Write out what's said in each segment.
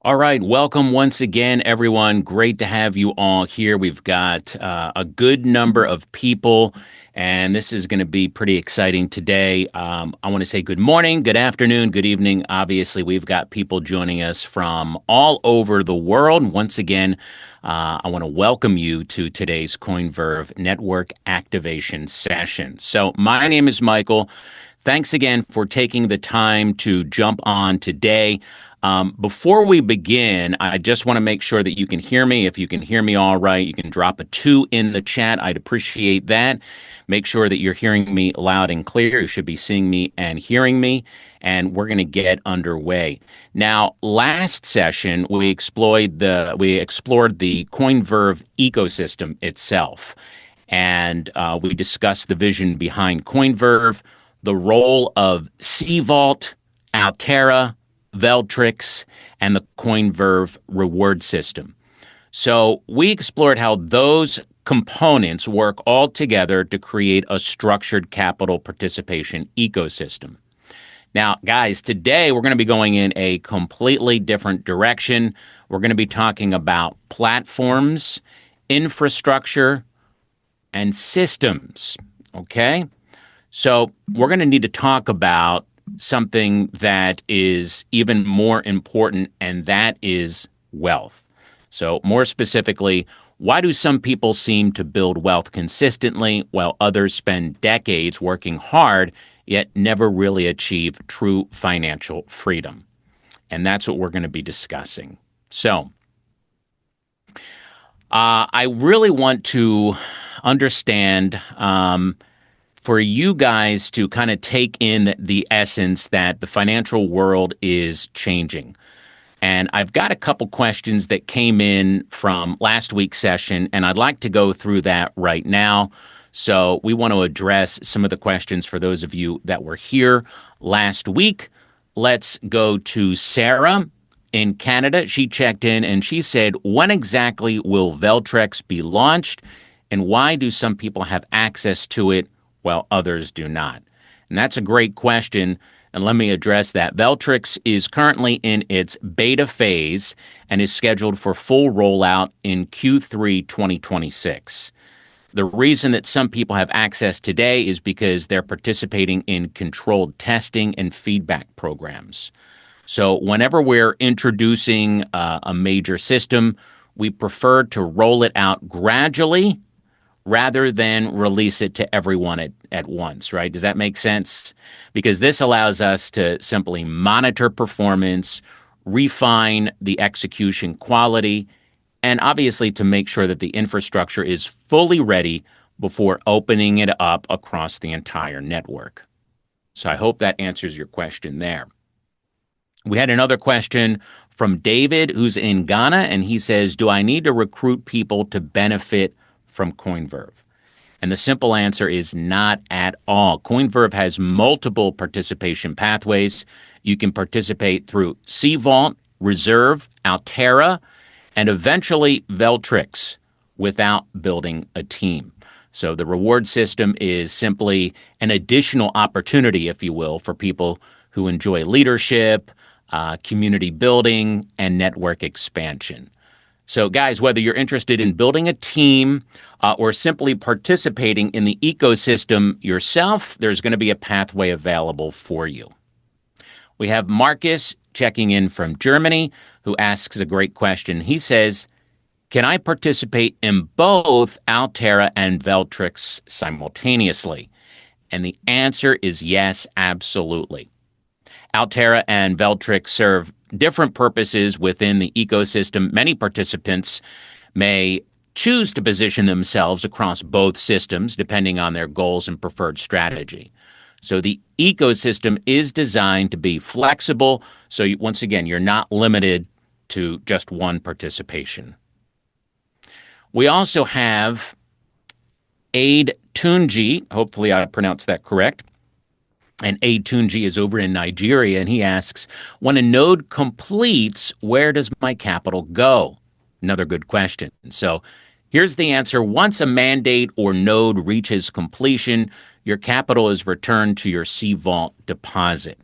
All right, welcome once again, everyone. Great to have you all here. We've got a good number of people, and this is going to be pretty exciting today. I want to say good morning, good afternoon, good evening. Obviously, we've got people joining us from all over the world. Once again, I want to welcome you to today's Coinverve Network Activation Session. So, my name is Michael. Thanks again for taking the time to jump on today. Before we begin, I just want to make sure that you can hear me. If you can hear me all right, you can drop a 2 in the chat. I'd appreciate that. Make sure that you're hearing me loud and clear. You should be seeing me and hearing me, and we're going to get underway. Now, last session, we explored the Coinverve ecosystem itself, and we discussed the vision behind Coinverve, the role of Vault, Altera, Veltrix, and the Coinverve reward system. So we explored how those components work all together to create a structured capital participation ecosystem. Now, guys, today we're going to be going in a completely different direction. We're going to be talking about platforms, infrastructure, and systems. Okay? So we're going to need to talk about something that is even more important, and that is wealth. So more specifically, why do some people seem to build wealth consistently while others spend decades working hard yet never really achieve true financial freedom? And that's what we're going to be discussing. So I really want to understand for you guys to kind of take in the essence that the financial world is changing. And I've got a couple questions that came in from last week's session, and I'd like to go through that right now. So we want to address some of the questions for those of you that were here last week. Let's go to Sarah in Canada. She checked in and she said, when exactly will Veltrix be launched, and why do some people have access to it while others do not? And that's a great question, and let me address that. Veltrix is currently in its beta phase and is scheduled for full rollout in Q3 2026. The reason that some people have access today is because they're participating in controlled testing and feedback programs. So whenever we're introducing a major system, we prefer to roll it out gradually rather than release it to everyone at once, right? Does that make sense? Because this allows us to simply monitor performance, refine the execution quality, and obviously to make sure that the infrastructure is fully ready before opening it up across the entire network. So I hope that answers your question there. We had another question from David, who's in Ghana, and he says, do I need to recruit people to benefit from Coinverve? And the simple answer is not at all. Coinverve has multiple participation pathways. You can participate through Vault, Reserve, Altera, and eventually Veltrix without building a team. So the reward system is simply an additional opportunity, if you will, for people who enjoy leadership, community building, and network expansion. So guys, whether you're interested in building a team or simply participating in the ecosystem yourself, there's going to be a pathway available for you. We have Marcus checking in from Germany, who asks a great question. He says, can I participate in both Altera and Veltrix simultaneously? And the answer is yes, absolutely. Altera and Veltrix serve different purposes within the ecosystem. Many participants may choose to position themselves across both systems depending on their goals and preferred strategy. So the ecosystem is designed to be flexible. So once again, you're not limited to just one participation. We also have Aid Tunji. Hopefully I pronounced that correct. And Aid Tunji is over in Nigeria, and he asks, when a node completes, where does my capital go? Another good question. So here's the answer. Once a mandate or node reaches completion, your capital is returned to your Vault deposit.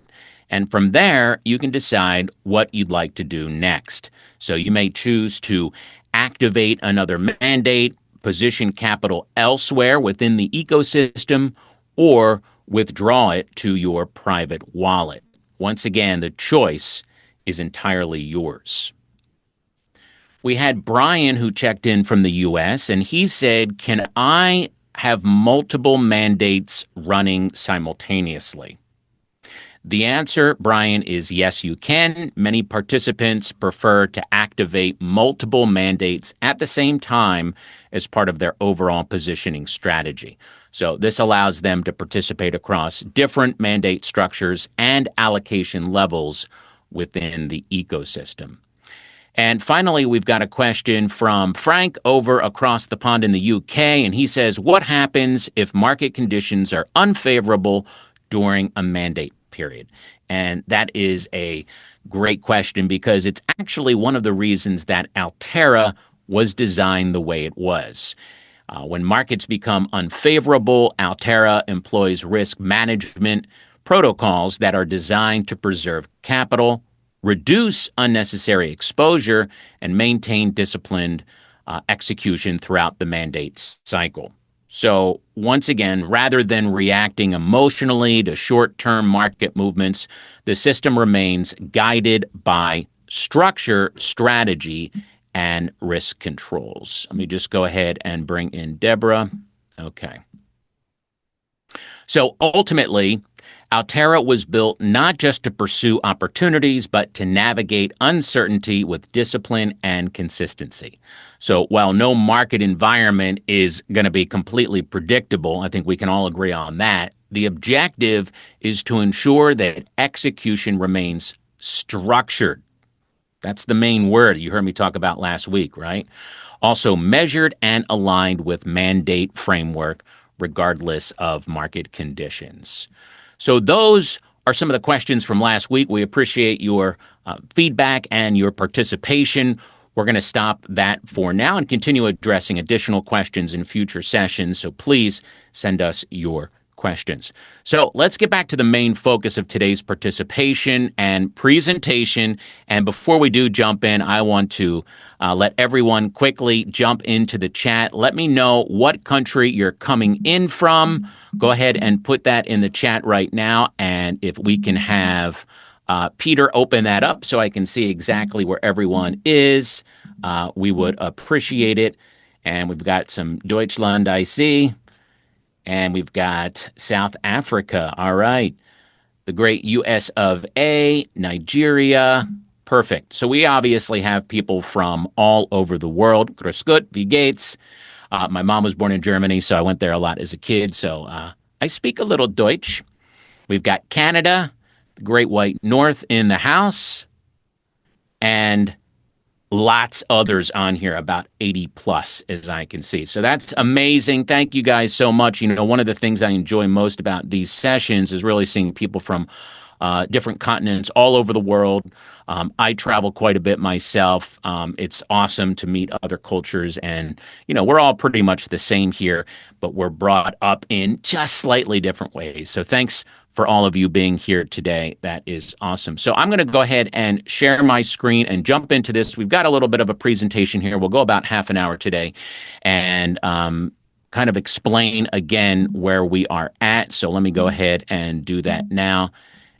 And from there, you can decide what you'd like to do next. So you may choose to activate another mandate, position capital elsewhere within the ecosystem, or withdraw it to your private wallet. Once again, the choice is entirely yours. We had Brian who checked in from the US, and he said, can I have multiple mandates running simultaneously? The answer, Brian, is yes, you can. Many participants prefer to activate multiple mandates at the same time as part of their overall positioning strategy. So this allows them to participate across different mandate structures and allocation levels within the ecosystem. And finally, we've got a question from Frank over across the pond in the UK. And he says, what happens if market conditions are unfavorable during a mandate period? And that is a great question because it's actually one of the reasons that Altera was designed the way it was. When markets become unfavorable, Altera employs risk management protocols that are designed to preserve capital, reduce unnecessary exposure, and maintain disciplined execution throughout the mandates cycle. So, once again, rather than reacting emotionally to short term market movements, the system remains guided by structure, strategy, and risk controls. Let me just go ahead and bring in Deborah. Okay. So ultimately, Altera was built not just to pursue opportunities, but to navigate uncertainty with discipline and consistency. So while no market environment is going to be completely predictable, I think we can all agree on that, the objective is to ensure that execution remains structured. That's the main word you heard me talk about last week, right? Also measured and aligned with mandate framework, regardless of market conditions. So those are some of the questions from last week. We appreciate your feedback and your participation. We're going to stop that for now and continue addressing additional questions in future sessions. So please send us your questions. So let's get back to the main focus of today's participation and presentation. And before we do jump in, I want to let everyone quickly jump into the chat. Let me know what country you're coming in from. Go ahead and put that in the chat right now. And if we can have Peter open that up so I can see exactly where everyone is, we would appreciate it. And we've got some Deutschland, I see. And we've got South Africa. All right. The great US of A, Nigeria. Perfect. So we obviously have people from all over the world. Grüß Gott, wie geht's? My mom was born in Germany, so I went there a lot as a kid. So I speak a little Deutsch. We've got Canada, the Great White North in the house, and lots others on here, about 80 plus, as I can see. So that's amazing. Thank you guys so much. You know, one of the things I enjoy most about these sessions is really seeing people from different continents all over the world. I travel quite a bit myself. It's awesome to meet other cultures. And, you know, we're all pretty much the same here, but we're brought up in just slightly different ways. So thanks for all of you being here today. That is awesome. So I'm going to go ahead and share my screen and jump into this. We've got a little bit of a presentation here. We'll go about half an hour today and kind of explain again where we are at. So let me go ahead and do that now.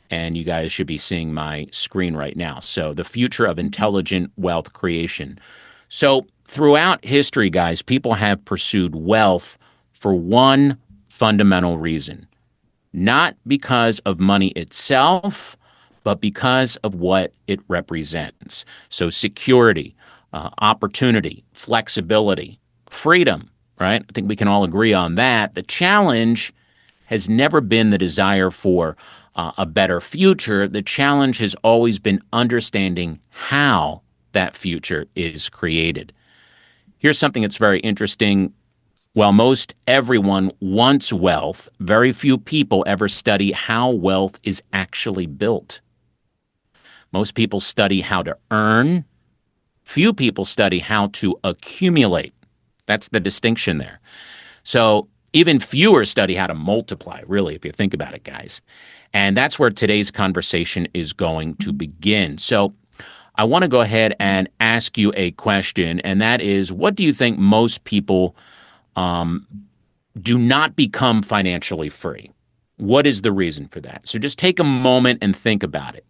And you guys should be seeing my screen right now. So the future of intelligent wealth creation. So throughout history, guys, people have pursued wealth for one fundamental reason. Not because of money itself, but because of what it represents. So security, opportunity, flexibility, freedom, right? I think we can all agree on that. The challenge has never been the desire for a better future. The challenge has always been understanding how that future is created. Here's something that's very interesting. While most everyone wants wealth, very few people ever study how wealth is actually built. Most people study how to earn. Few people study how to accumulate. That's the distinction there. So even fewer study how to multiply, really, if you think about it, guys. And that's where today's conversation is going to begin. So I want to go ahead and ask you a question, and that is, what do you think most people do not become financially free? What is the reason for that? So just take a moment and think about it.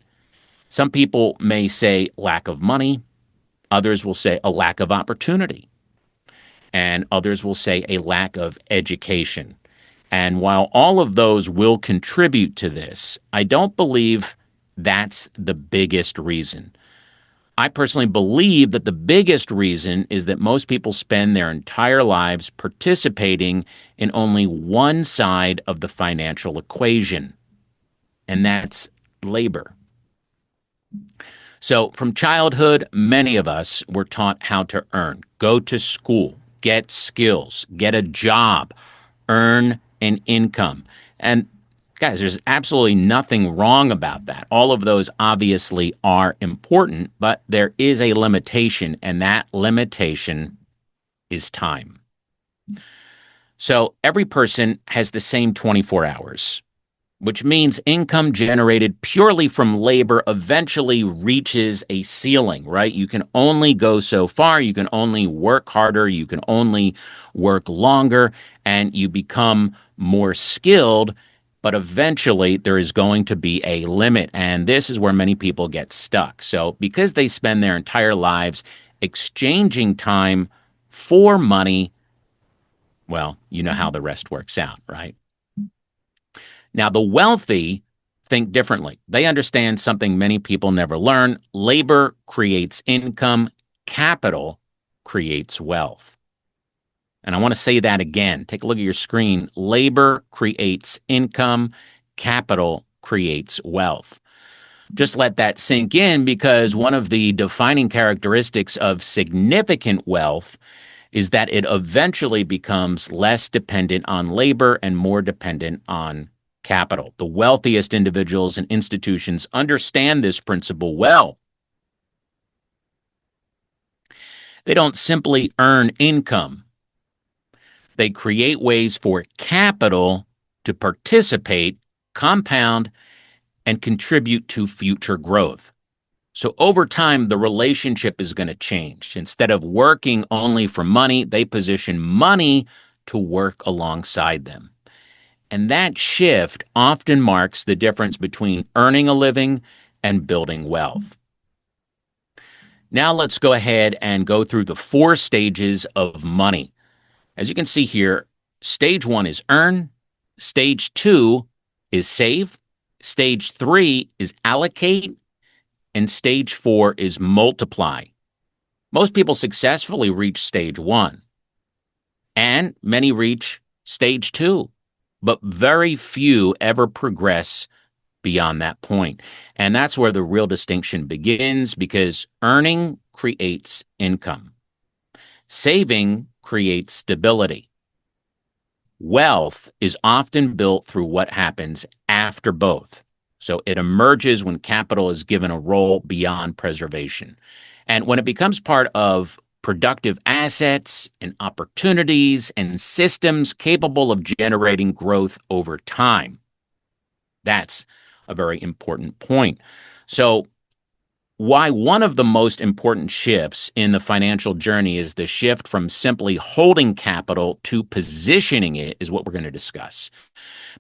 Some people may say lack of money, others will say a lack of opportunity, and others will say a lack of education. And while all of those will contribute to this, I don't believe that's the biggest reason. I personally believe that the biggest reason is that most people spend their entire lives participating in only one side of the financial equation, and that's labor. So, from childhood, many of us were taught how to earn, go to school, get skills, get a job, earn an income. And guys, there's absolutely nothing wrong about that. All of those obviously are important, but there is a limitation, and that limitation is time. So every person has the same 24 hours, which means income generated purely from labor eventually reaches a ceiling, right? You can only go so far, you can only work harder, you can only work longer, and you become more skilled, but eventually there is going to be a limit. And this is where many people get stuck. So because they spend their entire lives exchanging time for money, well, you know how the rest works out, right? Now, the wealthy think differently. They understand something many people never learn. Labor creates income, capital creates wealth. And I want to say that again. Take a look at your screen. Labor creates income, capital creates wealth. Just let that sink in, because one of the defining characteristics of significant wealth is that it eventually becomes less dependent on labor and more dependent on capital. The wealthiest individuals and institutions understand this principle well. They don't simply earn income. They create ways for capital to participate, compound, and contribute to future growth. So over time, the relationship is going to change. Instead of working only for money, they position money to work alongside them. And that shift often marks the difference between earning a living and building wealth. Now let's go ahead and go through the 4 stages of money. As you can see here, stage 1 is earn, stage 2 is save, stage 3 is allocate, and stage 4 is multiply. Most people successfully reach stage 1, and many reach stage 2, but very few ever progress beyond that point. And that's where the real distinction begins, because earning creates income. Saving creates stability. Wealth is often built through what happens after both. So it emerges when capital is given a role beyond preservation. And when it becomes part of productive assets and opportunities and systems capable of generating growth over time. That's a very important point. So why one of the most important shifts in the financial journey is the shift from simply holding capital to positioning it is what we're going to discuss.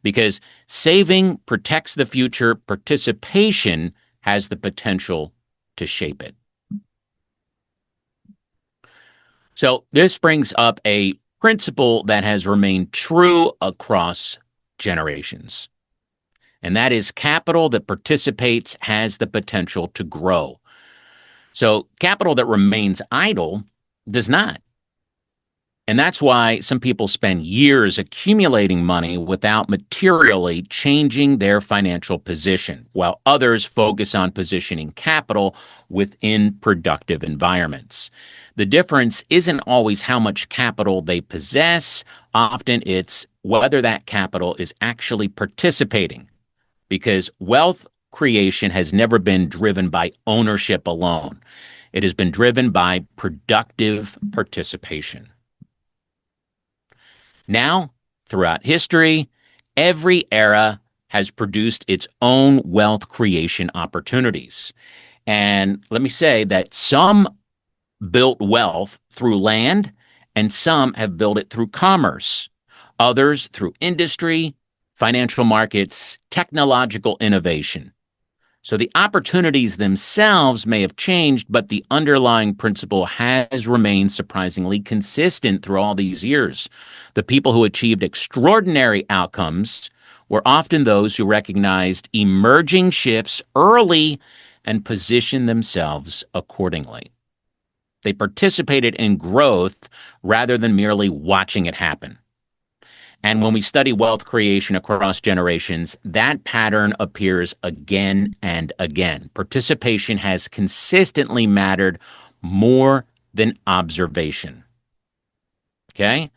Because saving protects the future, participation has the potential to shape it. So this brings up a principle that has remained true across generations. And that is capital that participates has the potential to grow. So capital that remains idle does not. And that's why some people spend years accumulating money without materially changing their financial position, while others focus on positioning capital within productive environments. The difference isn't always how much capital they possess. Often it's whether that capital is actually participating, because wealth creation has never been driven by ownership alone. It has been driven by productive participation. Now, throughout history, every era has produced its own wealth creation opportunities. And let me say that some built wealth through land, and some have built it through commerce, others through industry, financial markets, technological innovation. So the opportunities themselves may have changed, but the underlying principle has remained surprisingly consistent through all these years. The people who achieved extraordinary outcomes were often those who recognized emerging shifts early and positioned themselves accordingly. They participated in growth rather than merely watching it happen. And when we study wealth creation across generations, that pattern appears again and again. Participation has consistently mattered more than observation. Okay?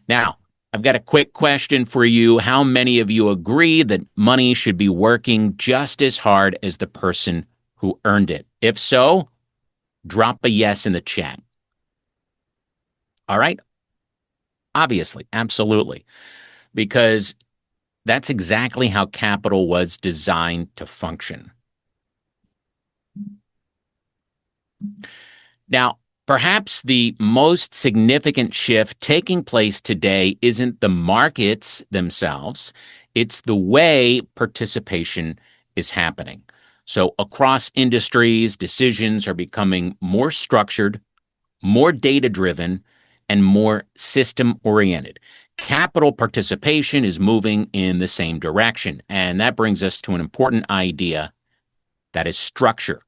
Now, I've got a quick question for you. How many of you agree that money should be working just as hard as the person who earned it? If so, drop a yes in the chat. All right? Obviously, absolutely. Because that's exactly how capital was designed to function. Now, perhaps the most significant shift taking place today isn't the markets themselves, it's the way participation is happening. So, across industries, decisions are becoming more structured, more data driven, and more system oriented. Capital participation is moving in the same direction. And that brings us to an important idea, that is structure.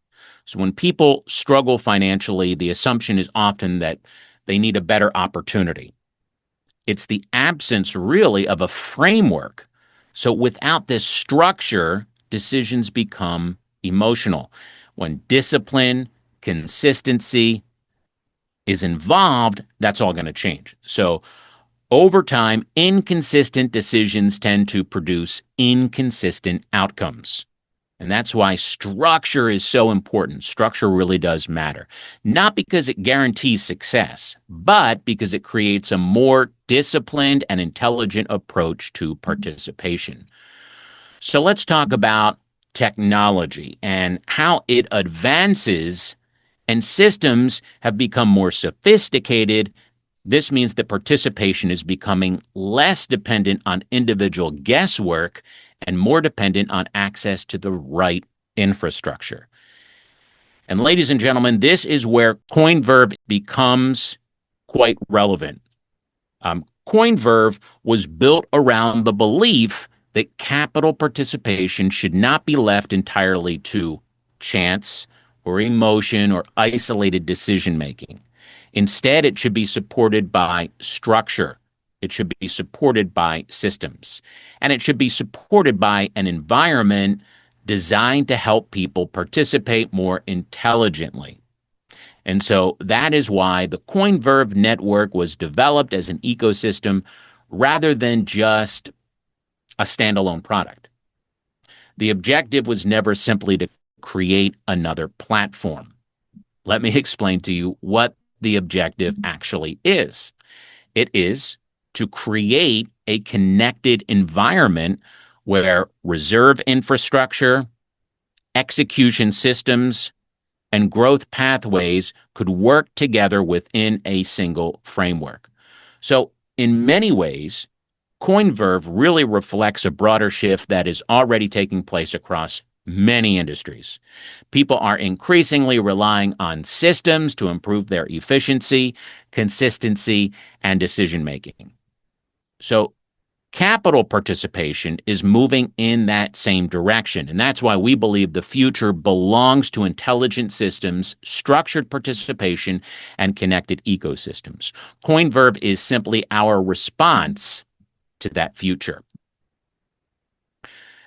So when people struggle financially, the assumption is often that they need a better opportunity. It's the absence, really, of a framework. So without this structure, decisions become emotional. When discipline, consistency is involved, that's all going to change. So over time, inconsistent decisions tend to produce inconsistent outcomes. And that's why structure is so important. Structure really does matter. Not because it guarantees success, but because it creates a more disciplined and intelligent approach to participation. So let's talk about technology and how it advances and systems have become more sophisticated. This means that participation is becoming less dependent on individual guesswork and more dependent on access to the right infrastructure. And ladies and gentlemen, this is where Coinverve becomes quite relevant. Coinverve was built around the belief that capital participation should not be left entirely to chance or emotion or isolated decision making. Instead, it should be supported by structure. It should be supported by systems. And it should be supported by an environment designed to help people participate more intelligently. And so that is why the Coinverve network was developed as an ecosystem rather than just a standalone product. The objective was never simply to create another platform. Let me explain to you what the objective actually is. It is to create a connected environment where reserve infrastructure, execution systems, and growth pathways could work together within a single framework. So, in many ways, Coinverve really reflects a broader shift that is already taking place across many industries. People are increasingly relying on systems to improve their efficiency, consistency, and decision making. So, capital participation is moving in that same direction. And that's why we believe the future belongs to intelligent systems, structured participation, and connected ecosystems. Coinverve is simply our response to that future.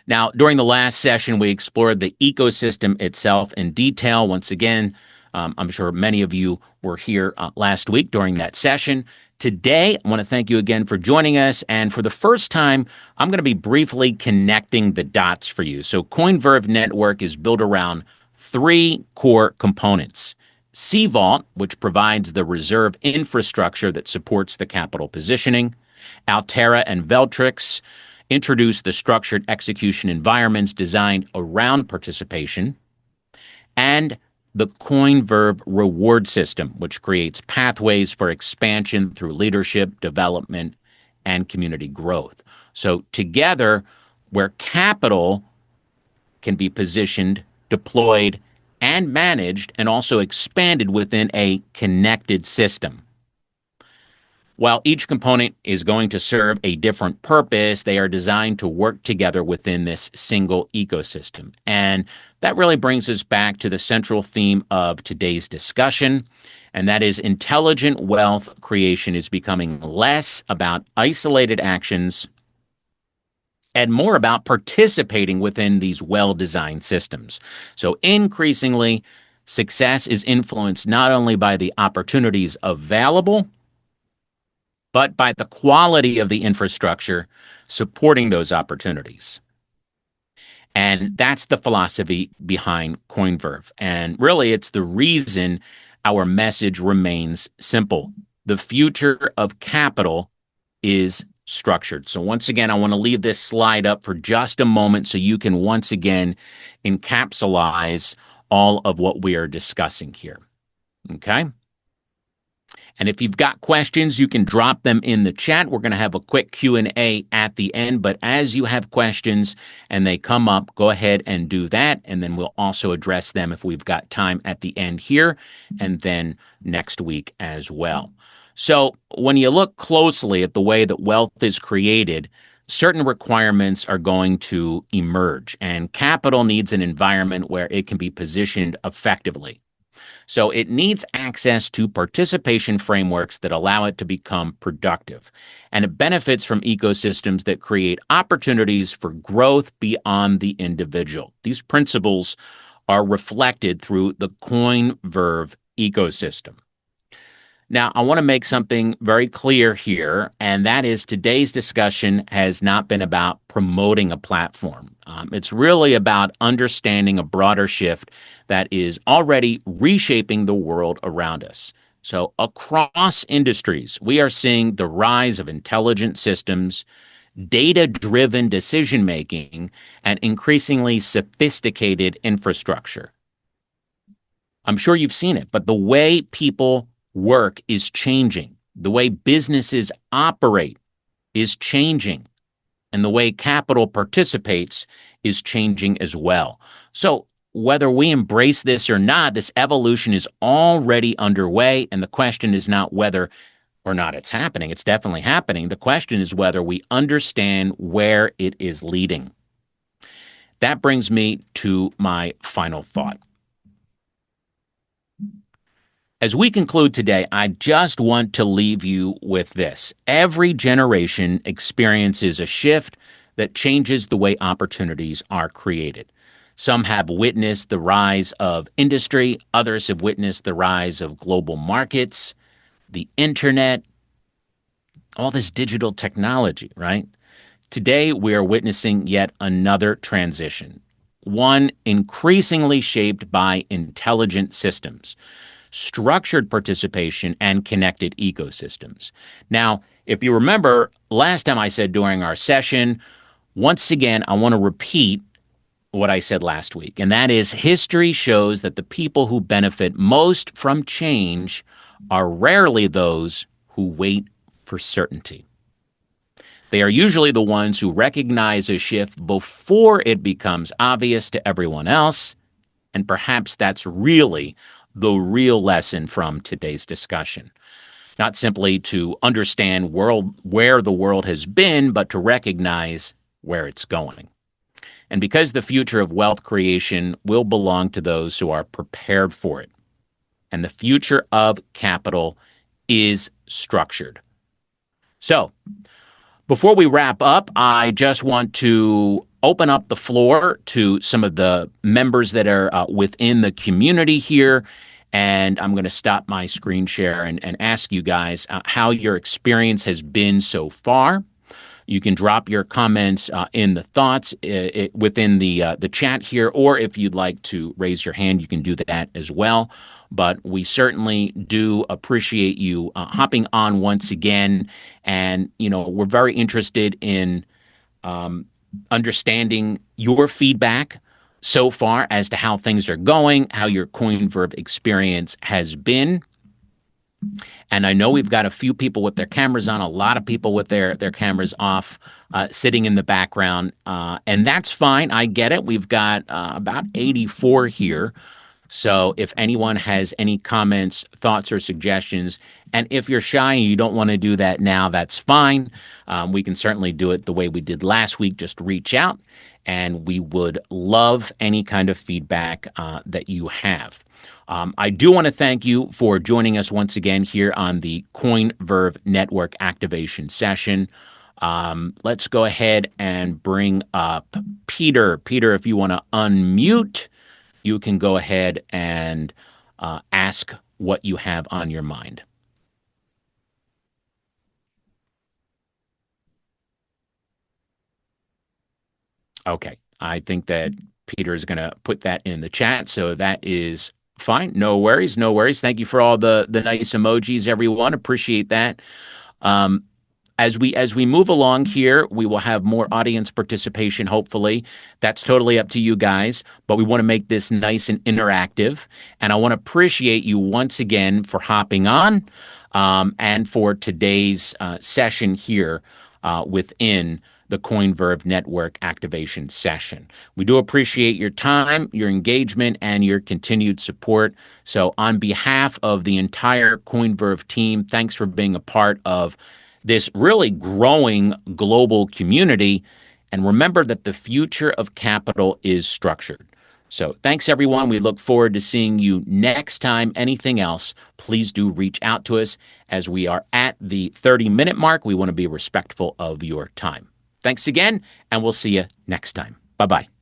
Now, during the last session, we explored the ecosystem itself in detail. Once again, I'm sure many of you were here last week during that session. Today, I want to thank you again for joining us. And for the first time, I'm going to be briefly connecting the dots for you. So Coinverve Network is built around three core components. Vault, which provides the reserve infrastructure that supports the capital positioning. Altera and Veltrix introduce the structured execution environments designed around participation, and the Coinverve reward system, which creates pathways for expansion through leadership, development, and community growth. So, together, where capital can be positioned, deployed, and managed, and also expanded within a connected system. While each component is going to serve a different purpose, they are designed to work together within this single ecosystem. And that really brings us back to the central theme of today's discussion, and that is intelligent wealth creation is becoming less about isolated actions and more about participating within these well-designed systems. So increasingly, success is influenced not only by the opportunities available, but by the quality of the infrastructure supporting those opportunities. And that's the philosophy behind Coinverve. And really, it's the reason our message remains simple. The future of capital is structured. So once again, I want to leave this slide up for just a moment so you can once again encapsulize all of what we are discussing here. Okay? And if you've got questions, you can drop them in the chat. We're going to have a quick Q&A at the end, but as you have questions and they come up, go ahead and do that, and then we'll also address them if we've got time at the end here and then next week as well. So when you look closely at the way that wealth is created, certain requirements are going to emerge, and capital needs an environment where it can be positioned effectively. So it needs access to participation frameworks that allow it to become productive. And it benefits from ecosystems that create opportunities for growth beyond the individual. These principles are reflected through the Coinverve ecosystem. Now, I want to make something very clear here, and that is today's discussion has not been about promoting a platform. It's really about understanding a broader shift that is already reshaping the world around us. So, across industries, we are seeing the rise of intelligent systems, data-driven decision-making, and increasingly sophisticated infrastructure. I'm sure you've seen it, but the way people work is changing. The way businesses operate is changing. And the way capital participates is changing as well. So whether we embrace this or not, this evolution is already underway. And the question is not whether or not it's happening. It's definitely happening. The question is whether we understand where it is leading. That brings me to my final thought. As we conclude today, I just want to leave you with this. Every generation experiences a shift that changes the way opportunities are created. Some have witnessed the rise of industry, others have witnessed the rise of global markets, the internet, all this digital technology, right? Today, we are witnessing yet another transition, one increasingly shaped by intelligent systems, structured participation, and connected ecosystems. Now, if you remember, last time I said during our session, once again, I want to repeat what I said last week, and that is history shows that the people who benefit most from change are rarely those who wait for certainty. They are usually the ones who recognize a shift before it becomes obvious to everyone else, and perhaps that's really the real lesson from today's discussion. Not simply to understand where the world has been, but to recognize where it's going. And because the future of wealth creation will belong to those who are prepared for it. And the future of capital is structured. So, before we wrap up, I just want to open up the floor to some of the members that are within the community here. And I'm going to stop my screen share and ask you guys how your experience has been so far. You can drop your comments in the thoughts within the chat here, or if you'd like to raise your hand, you can do that as well. But we certainly do appreciate you hopping on once again. And, we're very interested in understanding your feedback so far as to how things are going, how your Coinverve experience has been. And I know we've got a few people with their cameras on, a lot of people with their cameras off, sitting in the background. And that's fine. I get it. We've got about 84 here. So if anyone has any comments, thoughts, or suggestions, and if you're shy and you don't want to do that now, that's fine. We can certainly do it the way we did last week. Just reach out, and we would love any kind of feedback that you have. I do want to thank you for joining us once again here on the Coinverve Network Activation Session. Let's go ahead and bring up Peter. Peter, if you want to unmute, you can go ahead and ask what you have on your mind. Okay. I think that Peter is going to put that in the chat. So that is fine. No worries. No worries. Thank you for all the nice emojis, everyone. Appreciate that. Um, as we move along here, we will have more audience participation, hopefully. That's totally up to you guys, but we want to make this nice and interactive. And I want to appreciate you once again for hopping on, and for today's session here within the Coinverve Network Activation Session. We do appreciate your time, your engagement, and your continued support. So on behalf of the entire Coinverve team, thanks for being a part of this really growing global community. And remember that the future of capital is structured. So thanks, everyone. We look forward to seeing you next time. Anything else, please do reach out to us. As we are at the 30-minute mark, we want to be respectful of your time. Thanks again, and we'll see you next time. Bye-bye.